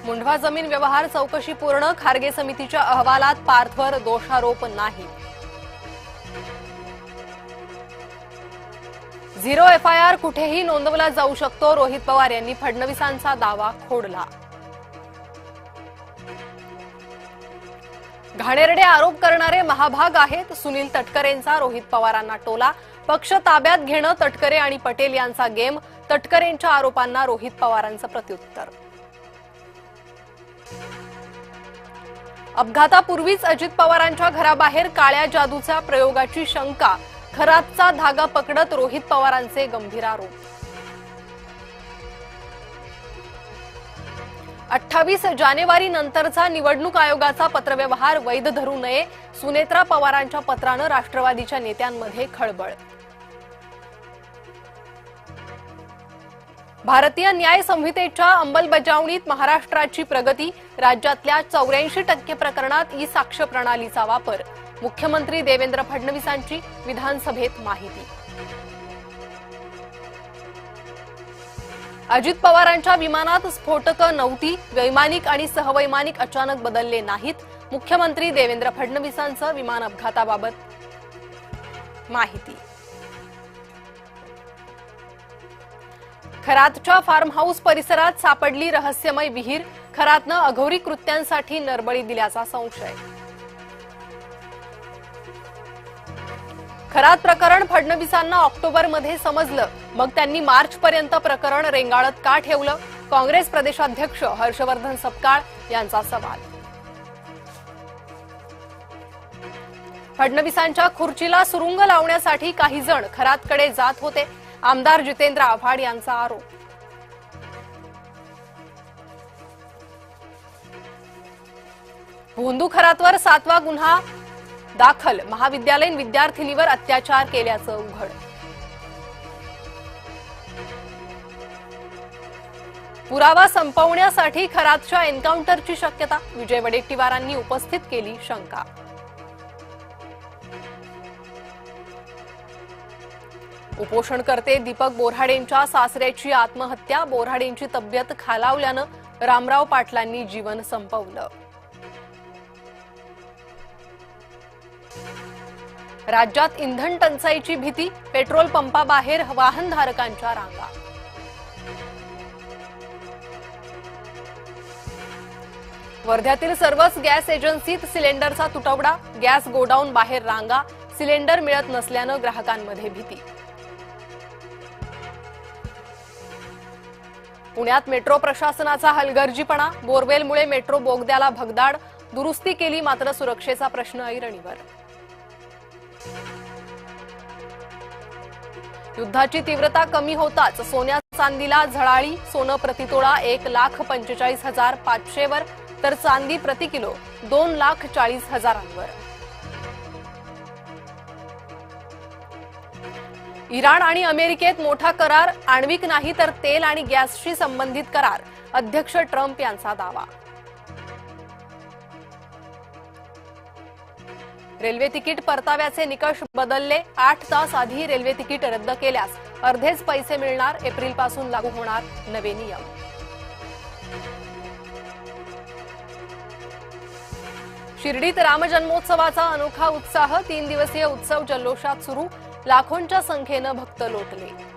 मुंढवा जमीन व्यवहार चौकशी पूर्ण, खारगे समितीच्या अहवालात पार्थवर दोषारोप नाही. झिरो एफआयआर कुठेही नोंदवला जाऊ शकतो, रोहित पवार यांनी फडणवीसांचा दावा खोडला. घाणेरडे आरोप करणारे महाभाग आहेत, सुनील तटकरेंचा रोहित पवारांना टोला. पक्ष ताब्यात घेणं तटकरे आणि पटेल यांचा गेम, तटकरेंच्या आरोपांना रोहित पवारांचं प्रत्युत्तर. अपघातापूर्वीच अजित पवारांच्या घराबाहेर काळ्या जादूच्या प्रयोगाची शंका, खरातचा धागा पकडत रोहित पवारांचे गंभीर आरोप. 28 जानेवारी नंतरचा निवडणूक आयोगाचा पत्रव्यवहार वैध धरू नये, सुनेत्रा पवारांच्या पत्रानं राष्ट्रवादीच्या नेत्यांमध्ये खळबळ. भारतीय न्याय संहितेच्या अंमलबजावणीत महाराष्ट्राची प्रगती, राज्यातल्या 84% प्रकरणात ई साक्ष प्रणालीचा वापर, मुख्यमंत्री देवेंद्र फडणवीसांची विधानसभेत माहिती. अजित पवारांच्या विमानात स्फोटकं नव्हती, वैमानिक आणि सहवैमानिक अचानक बदलले नाहीत, मुख्यमंत्री देवेंद्र फडणवीसांचं विमान अपघाताबाबत माहिती. खरातच्या फार्म हाऊस परिसरात सापडली रहस्यमय विहीर, खरातनं अघोरी कृत्यांसाठी नरबळी दिल्याचा संशय. खरात प्रकरण फडणवीसांना ऑक्टोबरमध्ये समजलं, मग त्यांनी मार्चपर्यंत प्रकरण रेंगाळत का ठेवलं, काँग्रेस प्रदेशाध्यक्ष हर्षवर्धन सपकाळ यांचा सवाल. फडणवीसांच्या खुर्चीला सुरुंग लावण्यासाठी काही जण खरातकडे जात होते, आमदार जितेंद्र आव्हाड यांचा आरोप. भोंदू खरातवर 7वा गुन्हा दाखल, महाविद्यालयीन विद्यार्थिनीवर अत्याचार केल्याचं उघड. पुरावा संपवण्यासाठी खरातच्या एन्काउंटरची शक्यता, विजय वडेट्टीवारांनी उपस्थित केली शंका. उपोषणकर्ते दीपक बोऱ्हाडेंच्या सासऱ्याची आत्महत्या, बोऱ्हाडेंची तब्येत खालावल्यानं रामराव पाटलांनी जीवन संपवलं. राज्यात इंधन टंचाईची भीती, पेट्रोल पंपाबाहेर वाहनधारकांच्या रांगा. वर्ध्यातील सर्वच गॅस एजन्सीत सिलेंडरचा तुटवडा, गॅस गोडाऊन बाहेर रांगा, सिलेंडर मिळत नसल्यानं ग्राहकांमध्ये भीती. पुण्यात मेट्रो प्रशासनाचा हलगर्जीपणा, बोरवेलमुळे मेट्रो बोगद्याला भगदाड, दुरुस्ती केली मात्र सुरक्षेचा प्रश्न ऐरणीवर. युद्धाची तीव्रता कमी होताच सोन्या चांदीला झळाळी, सोनं प्रतितोळा 1,45,500 वर, तर चांदी प्रति किलो 2,40,000 इराण आणि अमेरिकेत मोठा करार, आण्विक नाही तर तेल आणि गॅसशी संबंधित करार, अध्यक्ष ट्रम्प यांचा दावा. रेल्वे तिकीट परताव्याचे निकष बदलले, 8 तास आधी रेल्वे तिकीट रद्द केल्यास अर्धेच पैसे मिळणार, एप्रिलपासून लागू होणार नवे नियम. शिर्डीत रामजन्मोत्सवाचा अनोखा उत्साह, 3 दिवसीय उत्सव जल्लोषात सुरू, लाखोंच्या संख्येनं भक्त लोटले.